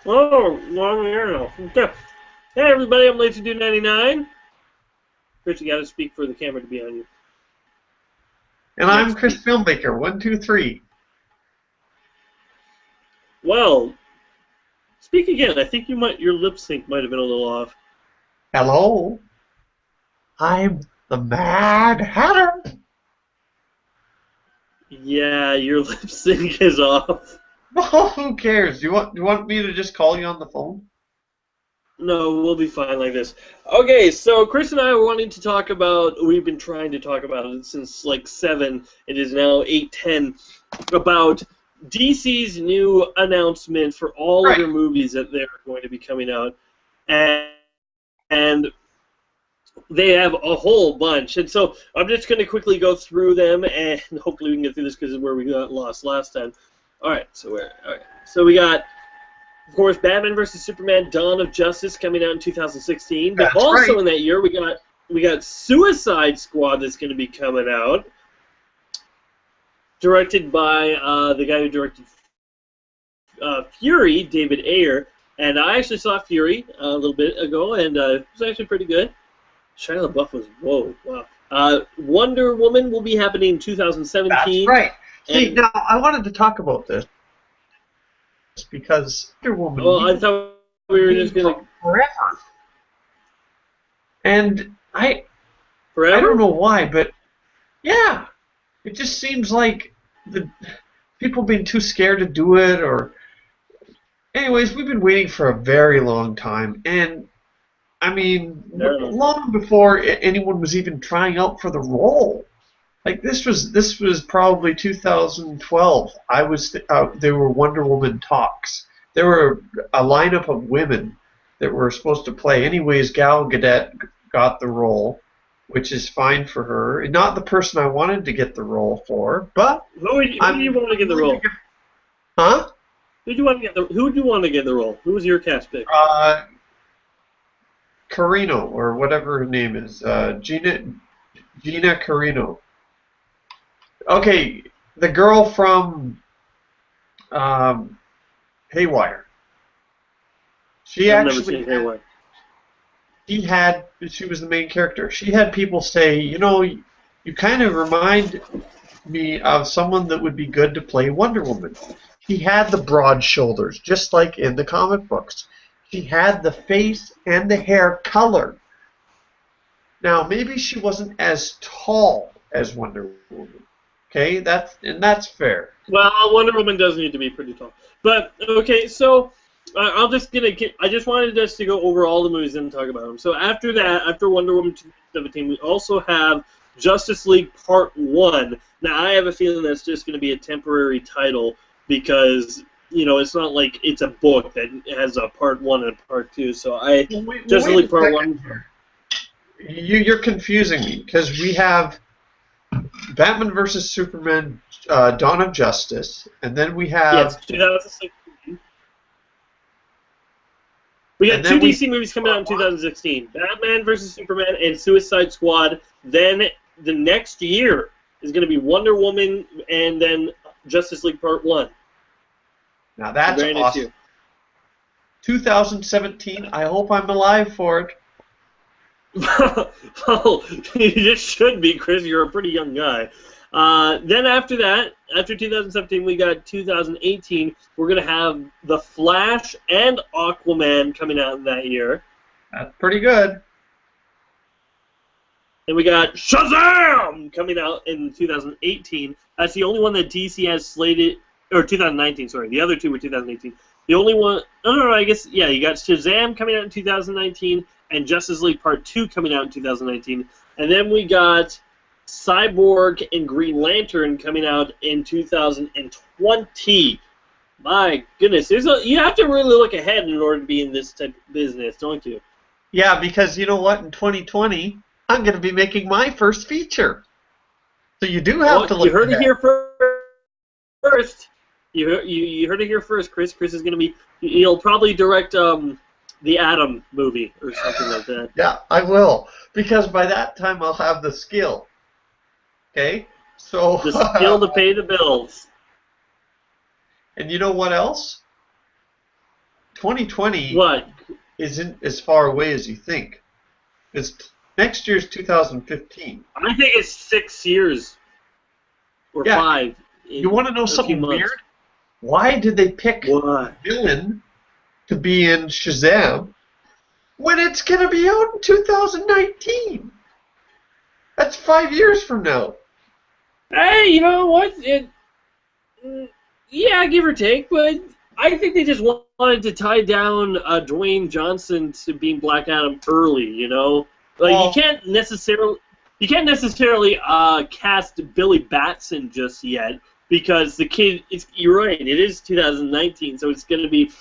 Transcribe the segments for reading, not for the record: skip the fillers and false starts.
Oh, long arrow. Okay. Hey, everybody, I'm Late to Do 99. Chris, you got to speak for the camera to be on you. And I'm Chris Filmmaker, 123. Well, speak again. I think your lip sync might have been a little off. Hello, I'm the Mad Hatter. Yeah, your lip sync is off. Oh, who cares? Do you want me to just call you on the phone? No, we'll be fine like this. Okay, so Chris and I are wanting to talk about, we've been trying to talk about it since like 7, it is now 8:10, about DC's new announcement for all of Right. their movies that they're going to be coming out. And they have a whole bunch. And so I'm just going to quickly go through them, and hopefully we can get through this because this is where we got lost last time. All right, so we got, of course, Batman versus Superman: Dawn of Justice coming out in 2016. But That's also right. in that year, we got Suicide Squad that's going to be coming out, directed by the guy who directed Fury, David Ayer. And I actually saw Fury a little bit ago, and it was actually pretty good. Shia LaBeouf was wow. Wonder Woman will be happening in That's 2017, right. See, and now I wanted to talk about this because Wonder Woman, well, we've I been thought we were just waiting gonna for forever. And I don't forever. know why, but yeah, it just seems like the people being too scared to do it, or anyways, we've been waiting for a very long time, and I mean, No. long before anyone was even trying out for the role. Like this was probably 2012. There were Wonder Woman talks. There were a lineup of women that were supposed to play. Anyways, Gal Gadot got the role, which is fine for her. And not the person I wanted to get the role for, but Who do you want to I'm get the willing to role? give. Huh? Who do you want to get the role? Who was your cast pick? Uh, Carino or whatever her name is. Gina Carino. Okay, the girl from um, Haywire. She I've never actually seen Haywire. she was the main character. She had people say, you kind of remind me of someone that would be good to play Wonder Woman. She had the broad shoulders, just like in the comic books. She had the face and the hair colored. Now, maybe she wasn't as tall as Wonder Woman. Okay, that's fair. Well, Wonder Woman does need to be pretty tall. But okay, so I'll just gonna get. I just wanted us to go over all the movies and talk about them. So after that, after Wonder Woman 2017, we also have Justice League Part 1. Now I have a feeling that's just going to be a temporary title because it's not like it's a book that has a Part 1 and Part 2. So Justice Wait a League Part second 1. here. You're confusing me because we have Batman versus Superman, Dawn of Justice, and then we Yes, have 2016. We and got two then we DC movies coming out in 2016: Batman versus Superman and Suicide Squad. Then the next year is going to be Wonder Woman and then Justice League Part 1. now The that's very next awesome. year. 2017. I hope I'm alive for it. Well, you should be, Chris. You're a pretty young guy. Then after that, after 2017, we got 2018. We're going to have The Flash and Aquaman coming out in that year. That's pretty good. And we got Shazam coming out in 2018. That's the only one that DC has slated, or 2019, sorry. The other two were 2018. The only one, no, I guess, yeah, you got Shazam coming out in 2019 and Justice League Part 2 coming out in 2019. And then we got Cyborg and Green Lantern coming out in 2020. My goodness, you have to really look ahead in order to be in this type of business, don't you? Yeah, because you know what? In 2020, I'm going to be making my first feature. So you do have Well, to you look heard it ahead. here first. You heard it here first. Chris is going to be. He'll probably direct the Atom movie or something like that. Yeah, I will. Because by that time, I'll have the skill. Okay? So, The skill to pay the bills. and you know what else? 2020 What? isn't as far away as you think. It's next year's 2015. I think it's 6 years or Yeah. 5. You want to know a few something months. weird? Why did they pick What? villain to be in Shazam when it's going to be out in 2019? That's 5 years from now. Hey, you know what? Yeah, give or take, but I think they just wanted to tie down Dwayne Johnson to being Black Adam early. You know, like Well- you can't necessarily cast Billy Batson just yet because the kid. You're right. It is 2019, so it's going to be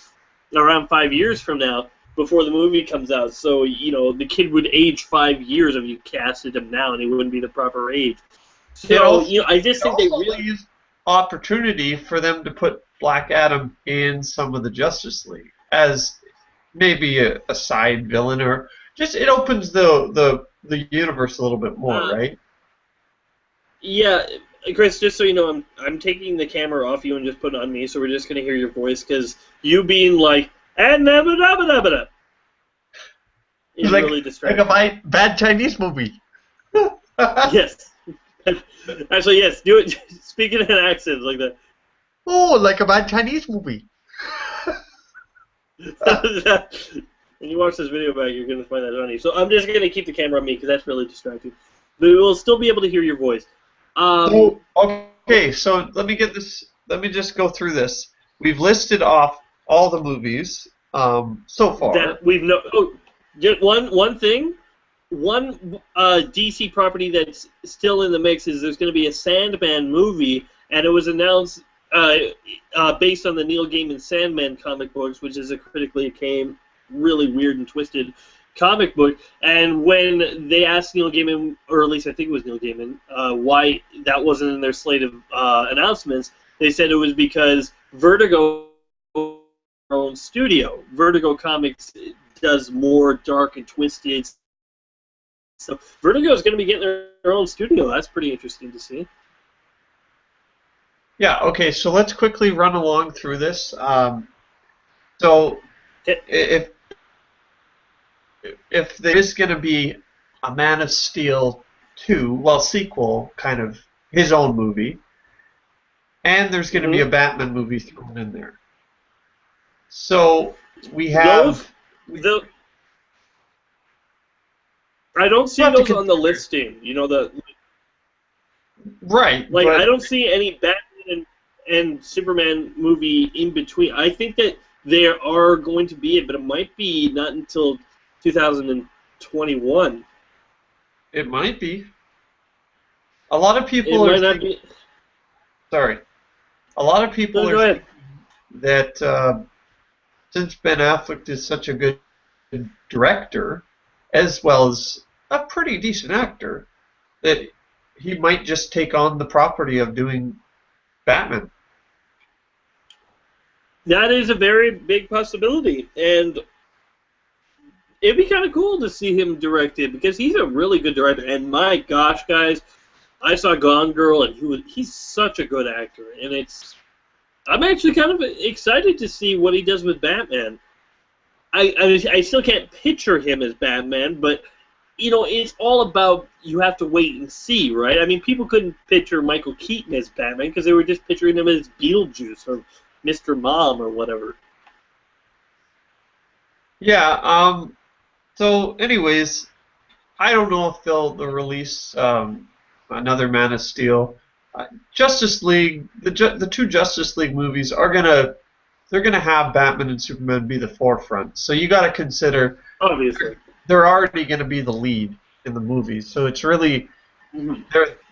around 5 years from now before the movie comes out. So you know, the kid would age 5 years if you casted him now, and he wouldn't be the proper age. So you know, I just think they really leaves opportunity for them to put Black Adam in some of the Justice League as maybe a side villain, or just it opens the universe a little bit more, right? Yeah, Chris. Just so you know, I'm taking the camera off you and just putting it on me, so we're just gonna hear your voice because you being like and is Like, really distracting. like a bad Chinese movie. Yes. Actually, yes. Do it. Speak in an accent like that. Oh, like a bad Chinese movie. When you watch this video back, you're gonna find that funny. So I'm just gonna keep the camera on me because that's really distracting. But we'll still be able to hear your voice. Okay, so let me get this. Let me just go through this. We've listed off all the movies so far. That we've just one thing. One DC property that's still in the mix is there's going to be a Sandman movie, and it was announced based on the Neil Gaiman Sandman comic books, which is a critically acclaimed, really weird and twisted comic book. And when they asked Neil Gaiman, or at least I think it was Neil Gaiman, why that wasn't in their slate of announcements, they said it was because Vertigo their own studio. Vertigo Comics does more dark and twisted. So Vertigo is going to be getting their own studio. That's pretty interesting to see. Yeah, okay, so let's quickly run along through this. So if there is going to be a Man of Steel 2, well, sequel, kind of, his own movie, and there's going to be a Batman movie thrown in there. So we have... I don't see those on the listing. You know, Right. Like, I don't see any Batman and Superman movie in between. I think that there are going to be it, but it might be not until 2021. It might be. A lot of people are thinking... Sorry. A lot of people are thinking that since Ben Affleck is such a good director, as well as a pretty decent actor, that he might just take on the property of doing Batman. That is a very big possibility, and it'd be kind of cool to see him direct it because he's a really good director. And my gosh, guys, I saw Gone Girl, and he's such a good actor, and I'm actually kind of excited to see what he does with Batman. I still can't picture him as Batman, but you know, it's all about you have to wait and see, right? I mean, people couldn't picture Michael Keaton as Batman because they were just picturing him as Beetlejuice or Mr. Mom or whatever. Yeah. So, anyways, I don't know if they'll release another Man of Steel. Justice League, the two Justice League movies they're gonna have Batman and Superman be the forefront. So you got to consider, obviously, they're already gonna be the lead in the movies. So it's really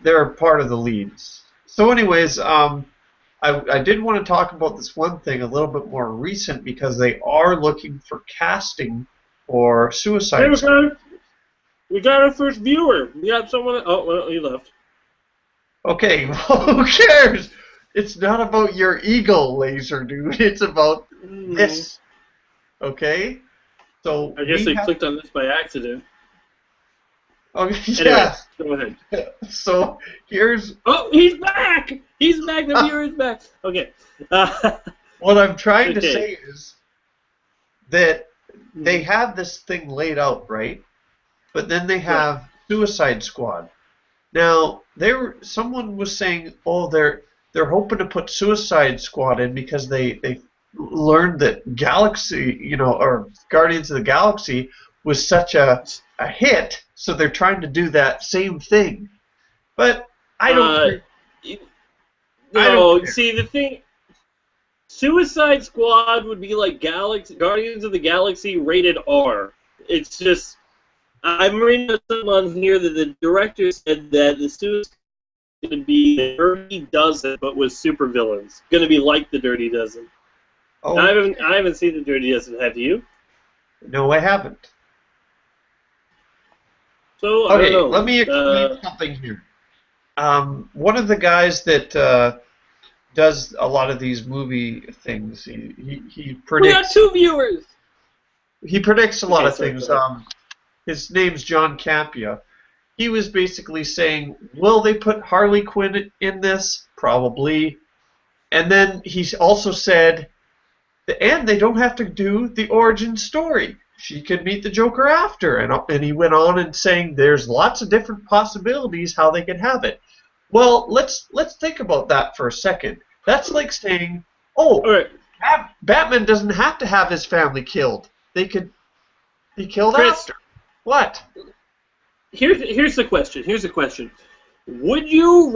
they're part of the leads. So anyways, I did want to talk about this one thing a little bit more recent because they are looking for casting for Suicide Squad. We got our first viewer. We got someone. Oh, well, he left. Okay, well, who cares? It's not about your ego, laser dude. It's about this. Okay? So I guess they clicked on this by accident. Okay, anyway, go ahead. So here's... Oh, he's back! He's back! The viewer is back! Okay. What I'm trying to say is that they have this thing laid out, right? But then they have Suicide Squad. Now, someone was saying, oh, they're hoping to put Suicide Squad in because they learned that Galaxy, or Guardians of the Galaxy was such a hit, so they're trying to do that same thing. But I don't. See the thing. Suicide Squad would be like Guardians of the Galaxy rated R. It's just. I'm reading someone here that the director said that the Suicide Squad is going to be the Dirty Dozen, but with supervillains. Going to be like the Dirty Dozen. Oh. I haven't seen the Dirty Dozen. Have you? No, I haven't. So okay, I don't know. Let me explain something here. One of the guys that does a lot of these movie things, he predicts. We got 2 viewers. He predicts a lot of things. His name's John Campia. He was basically saying, will they put Harley Quinn in this? Probably. And then he also said, and they don't have to do the origin story. She could meet the Joker after. And he went on and saying there's lots of different possibilities how they could have it. Well, let's think about that for a second. That's like saying, Batman doesn't have to have his family killed. They could be killed after. What? Here's the question. Would you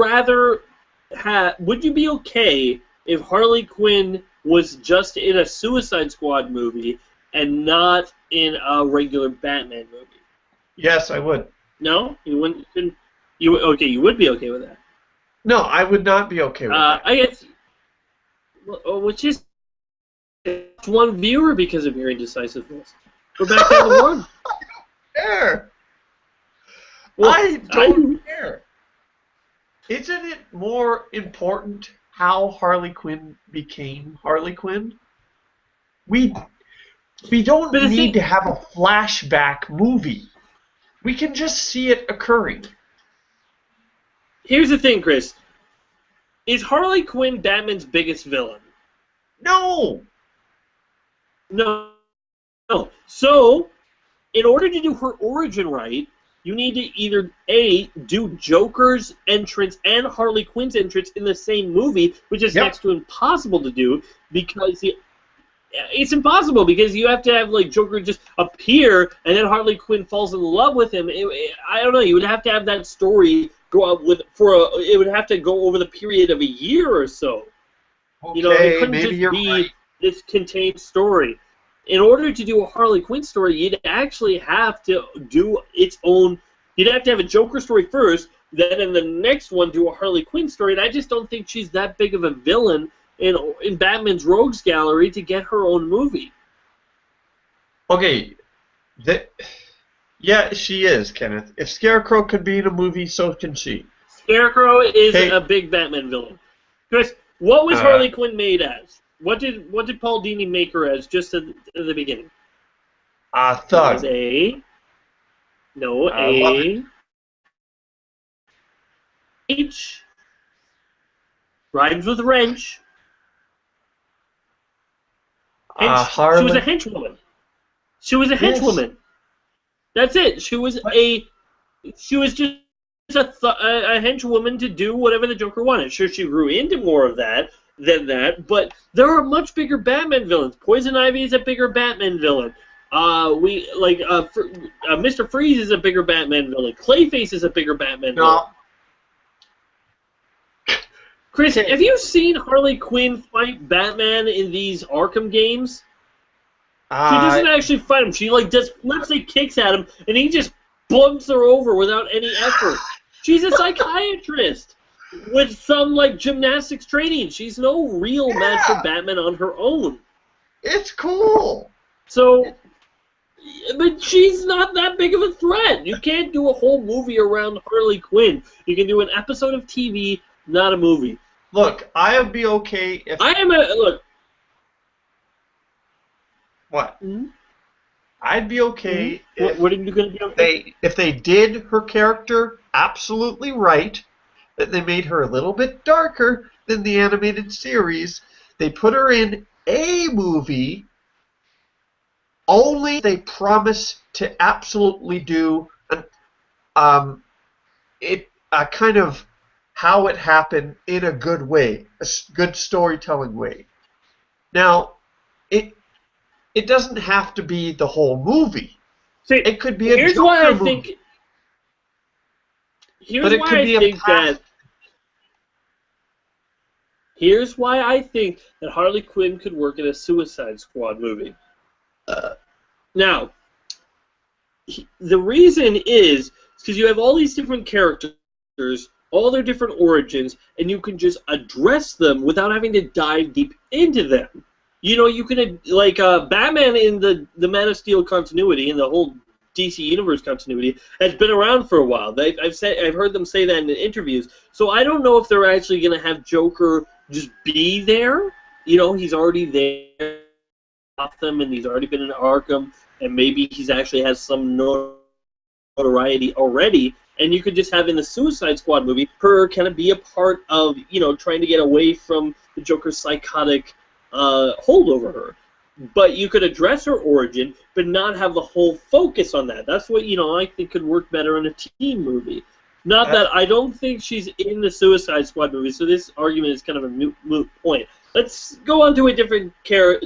be okay if Harley Quinn was just in a Suicide Squad movie and not in a regular Batman movie? Yes, I would. No? You wouldn't? You would be okay with that. No, I would not be okay with that. I guess, which is one viewer because of your indecisiveness. We're back down to one. Care. Well, I don't care. Isn't it more important how Harley Quinn became Harley Quinn? We don't need to have a flashback movie. We can just see it occurring. Here's the thing, Chris. Is Harley Quinn Batman's biggest villain? No. No. So, in order to do her origin right, you need to either A, do Joker's entrance and Harley Quinn's entrance in the same movie, which is next to impossible to do because it's impossible because you have to have like Joker just appear and then Harley Quinn falls in love with him. I don't know. You would have to have that story go up it would have to go over the period of a year or so. Okay, it couldn't just be this contained story. In order to do a Harley Quinn story, you'd actually have to do its own. You'd have to have a Joker story first, then in the next one do a Harley Quinn story. And I just don't think she's that big of a villain in Batman's Rogues Gallery to get her own movie. Okay, yeah, she is, Kenneth. If Scarecrow could be in a movie, so can she. Scarecrow is a big Batman villain. Chris, what was Harley Quinn made as? What did Paul Dini make her as just at the beginning? Thug. H. Rhymes with wrench. She was a henchwoman. Henchwoman. That's it. She was just a henchwoman to do whatever the Joker wanted. Sure, she grew into more of that than that, but there are much bigger Batman villains. Poison Ivy is a bigger Batman villain. Mr. Freeze is a bigger Batman villain. Clayface is a bigger Batman villain. Chris, have you seen Harley Quinn fight Batman in these Arkham games? She doesn't actually fight him. She just flips and kicks at him, and he just bumps her over without any effort. She's a psychiatrist with some gymnastics training. She's no real match for Batman on her own. It's cool. So, but she's not that big of a threat. You can't do a whole movie around Harley Quinn. You can do an episode of TV, not a movie. Look, I would be okay if What? Mm-hmm. I'd be okay if what are you going to be okay? If they did her character absolutely right, that they made her a little bit darker than the animated series, they put her in a movie, only they promise to absolutely do a kind of how it happened in a good way, a good storytelling way. Now, it doesn't have to be the whole movie. See, It could be a here's why Joker I movie. think. Here's But it why could I be a think past. that. Here's why I think that Harley Quinn could work in a Suicide Squad movie. Now, the reason is because you have all these different characters, all their different origins, and you can just address them without having to dive deep into them. You know, you can, like, Batman in the Man of Steel continuity, in the whole DC Universe continuity, has been around for a while. I've heard them say that in interviews. So I don't know if they're actually going to have Joker just be there. You know, he's already there, Gotham, and he's already been in Arkham, and maybe he's actually has some notoriety already. And you could just have in the Suicide Squad movie her kind of be a part of, you know, trying to get away from the Joker's psychotic hold over her. But you could address her origin, but not have the whole focus on that. That's what, you know, I think could work better in a team movie. Not that I don't think she's in the Suicide Squad movie, so this argument is kind of a moot point. Let's go on to a different character.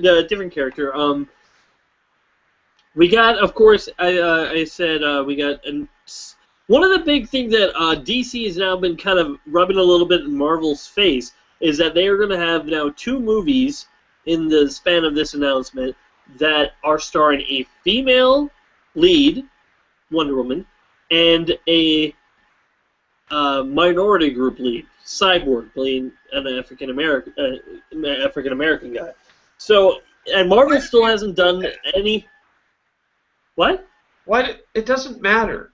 We got, of course, I said we got one of the big things that DC has now been kind of rubbing a little bit in Marvel's face is that they are going to have now 2 movies in the span of this announcement that are starring a female lead, Wonder Woman, and a minority group lead, Cyborg, playing an African American guy. So, and Marvel still hasn't done any. What? What? It doesn't matter.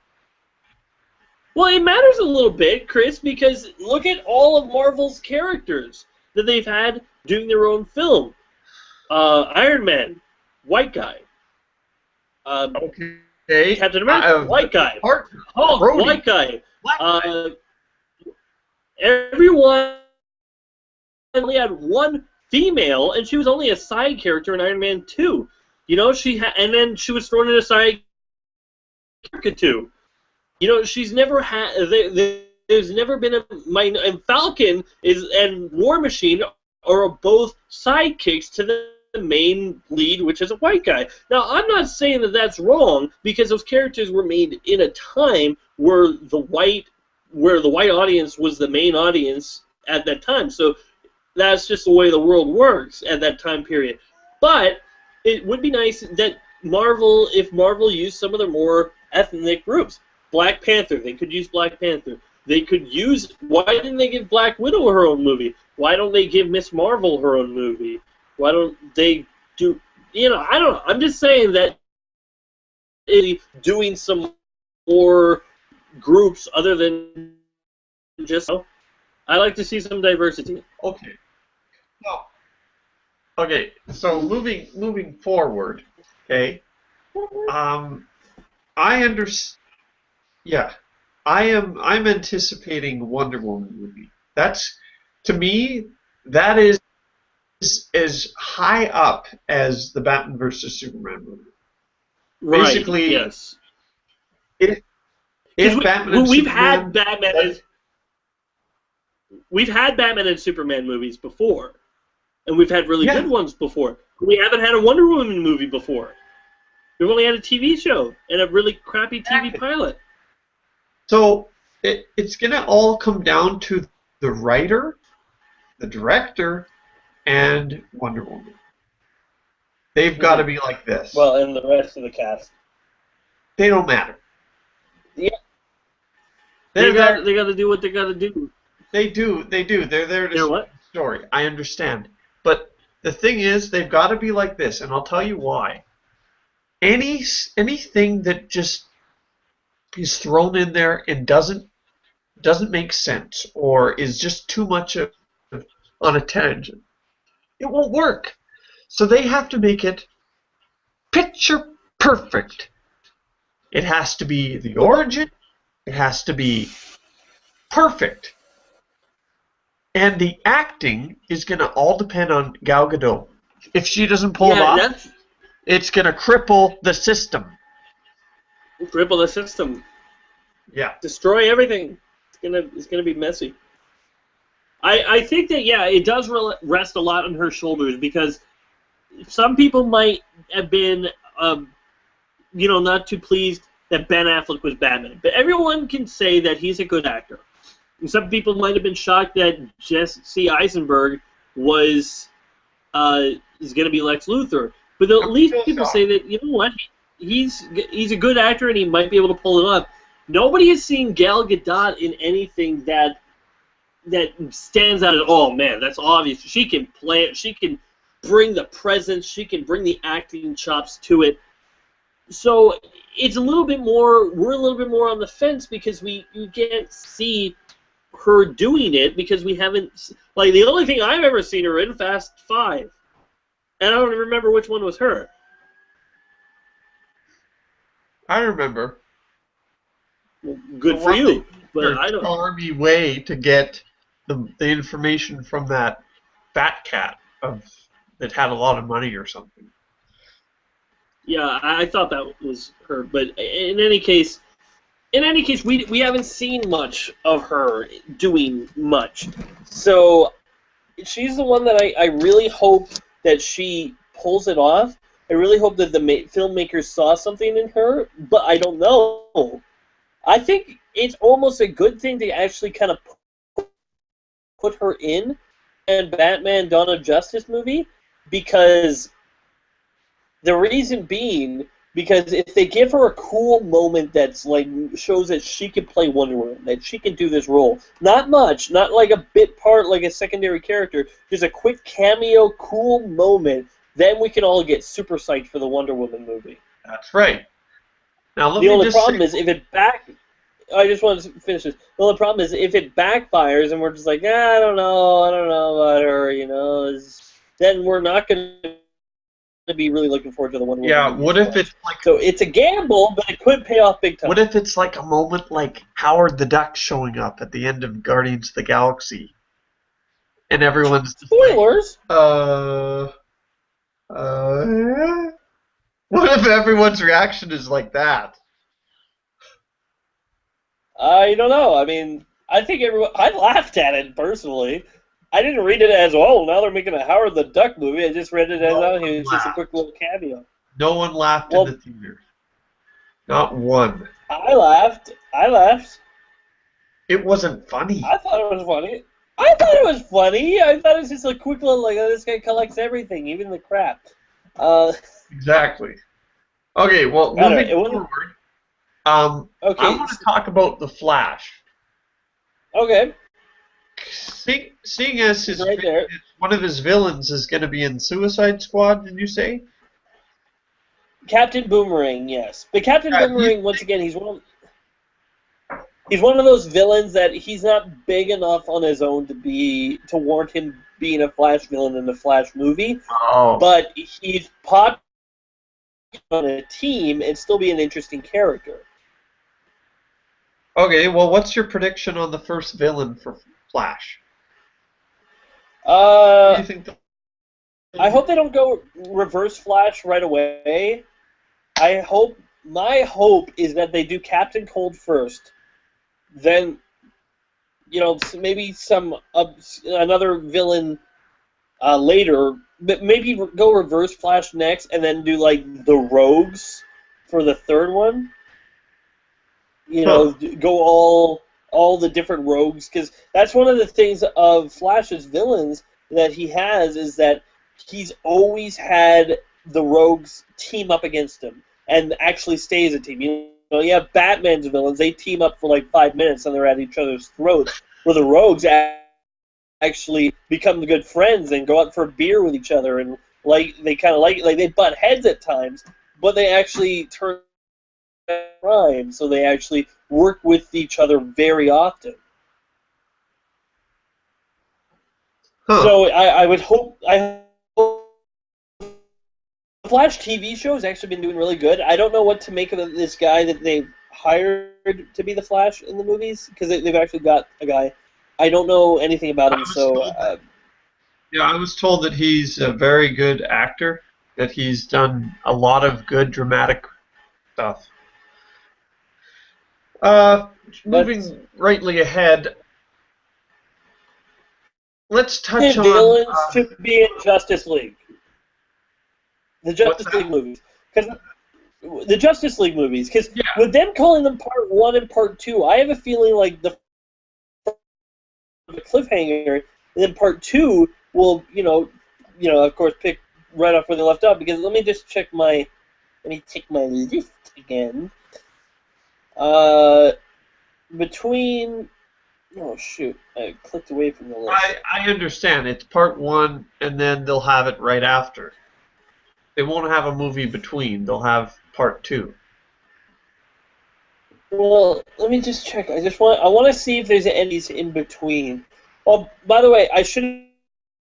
Well, it matters a little bit, Chris, because look at all of Marvel's characters that they've had doing their own film. Iron Man, white guy. Okay. Captain America, white guy. Hulk, white guy. Everyone only had one female, and she was only a side character in Iron Man 2. You know, and then she was thrown in a side character too. You know, she's never had. There's never been and Falcon and War Machine are both sidekicks to the main lead, which is a white guy. Now, I'm not saying that that's wrong because those characters were made in a time where the white audience was the main audience at that time. So that's just the way the world works at that time period. But it would be nice that if Marvel used some of their more ethnic groups. Black Panther, they could use Black Panther. They could use. Why didn't they give Black Widow her own movie? Why don't they give Miss Marvel her own movie? Why don't they do? You know, I don't know. I'm just saying that doing some more groups other than just. I like to see some diversity. Okay. Well, okay. So moving forward. Okay. I understand. Yeah, I'm anticipating Wonder Woman movie. That's, to me, that is as high up as the Batman versus Superman movie. Right. Basically, Yes. If Batman and we've Superman, we've had Batman and Superman movies before, and we've had really good ones before. We haven't had a Wonder Woman movie before. We've only had a TV show and a really crappy TV pilot. So it's going to all come down to the writer, the director, and Wonder Woman. They've got to be like this. Well, and the rest of the cast. They don't matter. Yeah. They got to do what they got to do. They do. They're there to tell the story. I understand. But the thing is, they've got to be like this, and I'll tell you why. Anything that just is thrown in there and doesn't make sense or is just too much on a tangent, it won't work. So they have to make it picture perfect. It has to be the origin. It has to be perfect. And the acting is going to all depend on Gal Gadot. If she doesn't pull it off, It's going to cripple the system. Cripple the system. Yeah. Destroy everything. It's gonna be messy. I think that, yeah, it does rest a lot on her shoulders, because some people might have been, not too pleased that Ben Affleck was Batman. But everyone can say that he's a good actor. And some people might have been shocked that Jesse Eisenberg is going to be Lex Luthor. But at least people say that, you know what, he's a good actor and he might be able to pull it off. Nobody has seen Gal Gadot in anything that stands out at all. Man, that's obvious. She can play it. She can bring the presence. She can bring the acting chops to it. So it's a little bit more. We're a little bit more on the fence because we can't see her doing it because we haven't. Like, the only thing I've ever seen her in, Fast 5, and I don't even remember which one was her. I remember. Well, good for you, but I don't. Army way to get the information from that fat cat that had a lot of money or something. Yeah, I thought that was her, but in any case, we haven't seen much of her doing much. So she's the one that I really hope that she pulls it off. I really hope that the filmmakers saw something in her, but I don't know. I think it's almost a good thing to actually kind of put her in a Batman Dawn of Justice movie, because the reason being, because if they give her a cool moment that's like shows that she can play Wonder Woman, that she can do this role, not much, not like a bit part, like a secondary character, just a quick cameo, cool moment, then we can all get super psyched for the Wonder Woman movie. That's right. Now, the only problem is if it I just want to finish this. The only problem is if it backfires and we're just like, I don't know about her, then we're not going to be really looking forward to the Wonder Woman. Yeah, what if it's like... So it's a gamble, but it could pay off big time. What if it's like a moment like Howard the Duck showing up at the end of Guardians of the Galaxy? And everyone's... Spoilers! What if everyone's reaction is like that? I don't know. I mean, I think I laughed at it personally. I didn't read it as, now they're making a Howard the Duck movie. I just read it as, it's just a quick little cameo. No one laughed in the theater. Not one. I laughed. It wasn't funny. I thought it was funny. I thought it was just a quick little, like, this guy collects everything, even the crap. Exactly. Okay, well, moving forward, I want to talk about the Flash. Okay. Seeing as one of his villains is going to be in Suicide Squad, did you say? Captain Boomerang, yes. But Captain Boomerang, once again, he's one of those villains that he's not big enough on his own to warrant him being a Flash villain in the Flash movie. Oh. But he's popular on a team and still be an interesting character. Okay, well, what's your prediction on the first villain for Flash? I hope they don't go Reverse Flash right away. My hope is that they do Captain Cold first, then, maybe another villain later, but maybe go Reverse Flash next, and then do like the Rogues for the third one. Go all the different rogues, because that's one of the things of Flash's villains that he has, is that he's always had the rogues team up against him and actually stay as a team. You have Batman's villains, they team up for like 5 minutes and they're at each other's throats, where the rogues actually become good friends and go out for a beer with each other, and they butt heads at times, but they actually turn crime, so they actually work with each other very often. So I would hope the Flash TV show has actually been doing really good. I don't know what to make of this guy that they hired to be the Flash in the movies, because they've actually got a guy. I don't know anything about him, so... I was told that he's a very good actor, that he's done a lot of good dramatic stuff. Moving rightly ahead, let's touch The on villains should be in Justice League. The what's Justice that? League movies. The Justice League movies. Because Yeah. with them calling them Part 1 and Part 2, I have a feeling like the cliffhanger, and then Part 2 will, of course, pick right off where they left off. Because let me check my list again. Between... Oh, shoot. I clicked away from the list. I understand. It's part 1, and then they'll have it right after. They won't have a movie between. They'll have part 2. Well, let me just check. I want to see if there's any in between. Oh, by the way, I should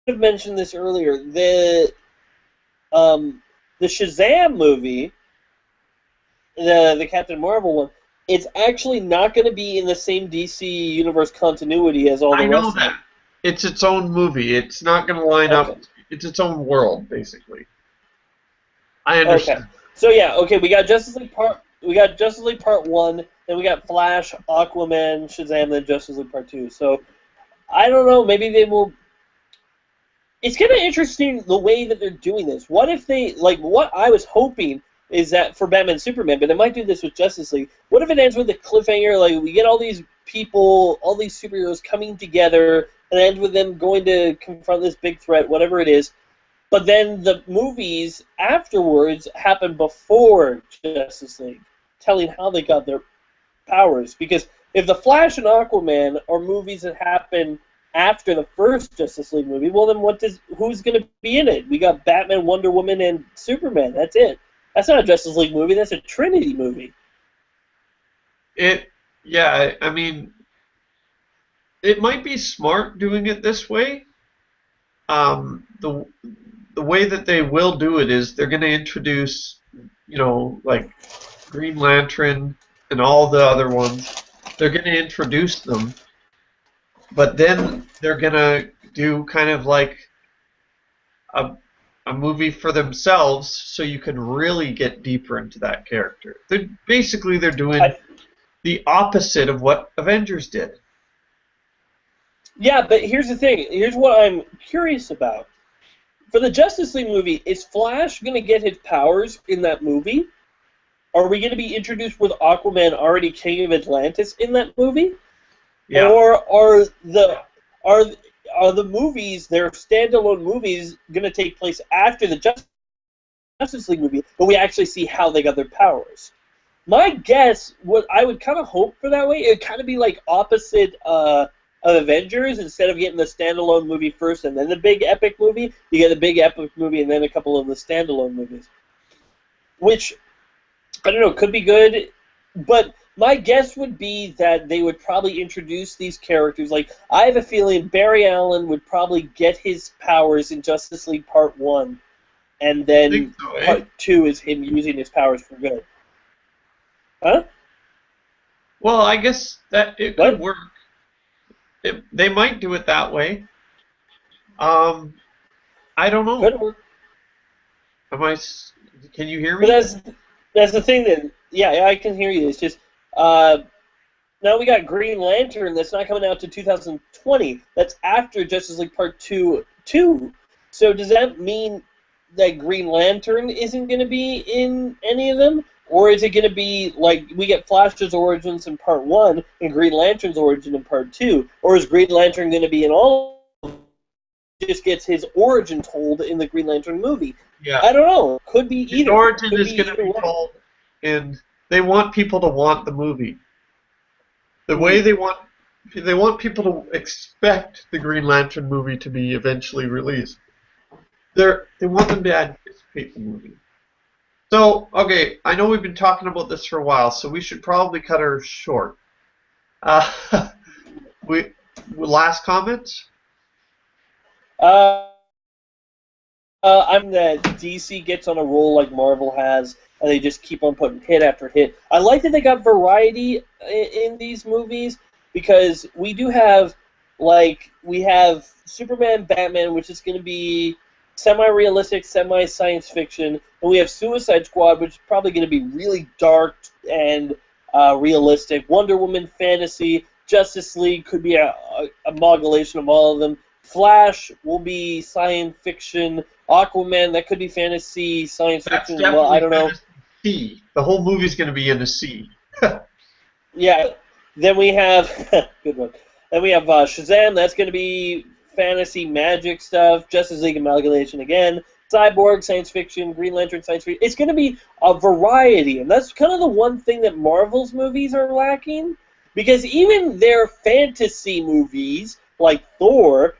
have mentioned this earlier. The Shazam movie, the Captain Marvel one, it's actually not going to be in the same DC universe continuity as all the I rest know of them. that. It's its own movie. It's not going to line up. It's its own world, basically. I understand. Okay. So yeah, okay, we got Justice League Part 1, then we got Flash, Aquaman, Shazam, then Justice League Part 2. So I don't know, maybe they will. It's kind of interesting the way that they're doing this. What if they, what I was hoping is that for Batman and Superman, but they might do this with Justice League. What if it ends with a cliffhanger, like we get all these people, all these superheroes coming together, and it ends with them going to confront this big threat, whatever it is, but then the movies afterwards happen before Justice League, telling how they got their powers. Because if The Flash and Aquaman are movies that happen after the first Justice League movie, well then who's going to be in it? We got Batman, Wonder Woman, and Superman. That's it. That's not a Justice League movie. That's a Trinity movie. Yeah, I mean, it might be smart doing it this way. The way that they will do it is they're going to introduce, like Green Lantern and all the other ones. They're going to introduce them, but then they're going to do kind of like a movie for themselves, so you can really get deeper into that character. They're doing the opposite of what Avengers did. Yeah, but here's the thing. Here's what I'm curious about. For the Justice League movie, is Flash going to get his powers in that movie? Are we going to be introduced with Aquaman already King of Atlantis in that movie? Yeah. Or are the movies, their standalone movies, going to take place after the Justice League movie, but we actually see how they got their powers? My guess, what I would kind of hope for that way, it would kind of be like opposite of Avengers. Instead of getting the standalone movie first and then the big epic movie, you get the big epic movie and then a couple of the standalone movies. Which, I don't know, could be good, but my guess would be that they would probably introduce these characters. Like, I have a feeling Barry Allen would probably get his powers in Justice League Part 1, and then Part 2 is him using his powers for good. Huh? Well, I guess that it could work. They might do it that way. I don't know. Could work. Can you hear me? But that's the thing then. Yeah, I can hear you. It's just now we got Green Lantern that's not coming out to 2020. That's after Justice League Part 2. So does that mean that Green Lantern isn't going to be in any of them? Or is it going to be like we get Flash's origins in Part 1 and Green Lantern's origin in Part 2? Or is Green Lantern going to be in all of them? Just gets his origin told in the Green Lantern movie? Yeah. I don't know. Could be either. His origin is going to be told, and they want people to want the movie. The way they want people to expect the Green Lantern movie to be eventually released. They want them to anticipate the movie. So, okay, I know we've been talking about this for a while, so we should probably cut her short. Last comments? I'm that DC gets on a roll like Marvel has, and they just keep on putting hit after hit. I like that they got variety in these movies, because we do have, we have Superman, Batman, which is going to be semi-realistic, semi-science fiction, and we have Suicide Squad, which is probably going to be really dark and realistic. Wonder Woman, fantasy. Justice League could be a amalgamation of all of them. Flash will be science fiction. Aquaman, that could be fantasy, science That's fiction. Well, I don't know. Sea. The whole movie's going to be in the sea. Yeah. Then we have good one. Then we have Shazam. That's going to be fantasy, magic stuff. Justice League amalgamation again. Cyborg, science fiction. Green Lantern, science fiction. It's going to be a variety, and that's kind of the one thing that Marvel's movies are lacking, because even their fantasy movies, like Thor,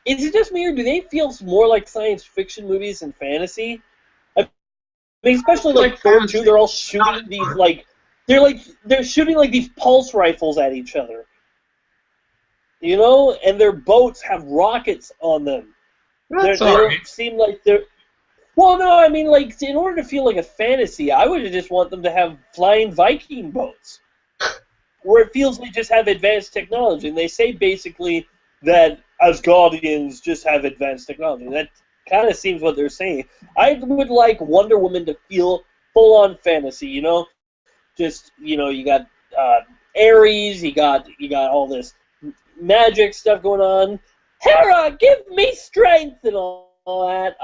is it just me or do they feel more like science fiction movies than fantasy? I mean, especially like Thor 2, they're all shooting these they're shooting like these pulse rifles at each other. You know, and their boats have rockets on them. That's they all right. don't seem like they're. Well, no, I mean, like, in order to feel like a fantasy, I would just want them to have flying Viking boats, where it feels they just have advanced technology. And they say basically that Asgardians just have advanced technology. That kind of seems what they're saying. I would like Wonder Woman to feel full-on fantasy. You know, just you got Ares, you got all this magic stuff going on. Hera, give me strength and all that.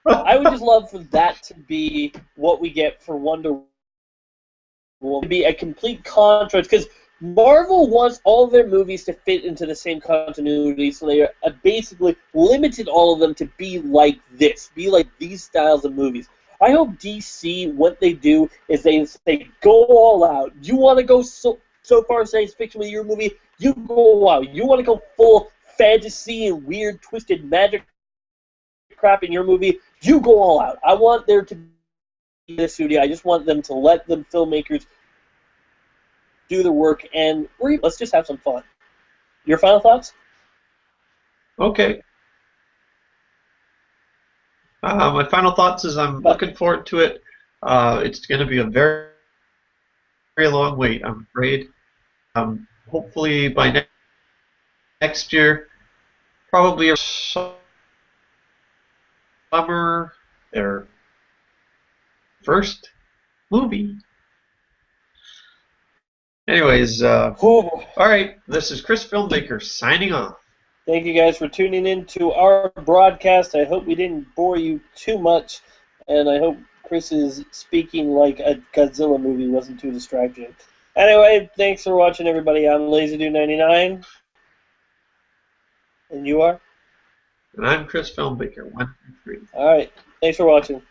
I would just love for that to be what we get for Wonder Woman. To be a complete contrast, because Marvel wants all their movies to fit into the same continuity, so they basically limited all of them to be like this, be like these styles of movies. I hope DC, what they do is they go all out. You want to go so far science fiction with your movie, you go out. You want to go full fantasy and weird, twisted magic crap in your movie, you go all out. I want there to be a studio. I just want them to let the filmmakers do the work, and let's just have some fun. Your final thoughts? Okay. My final thoughts is I'm looking forward to it. It's going to be a very, very long wait, I'm afraid. Hopefully by next year, probably a summer, their first movie. Anyways, all right, this is Chris Filmmaker signing off. Thank you guys for tuning in to our broadcast. I hope we didn't bore you too much, and I hope Chris's speaking like a Godzilla movie wasn't too distracting. Anyway, thanks for watching, everybody. I'm LazyDude99. And you are? And I'm Chris Filmmaker, 123. All right. Thanks for watching.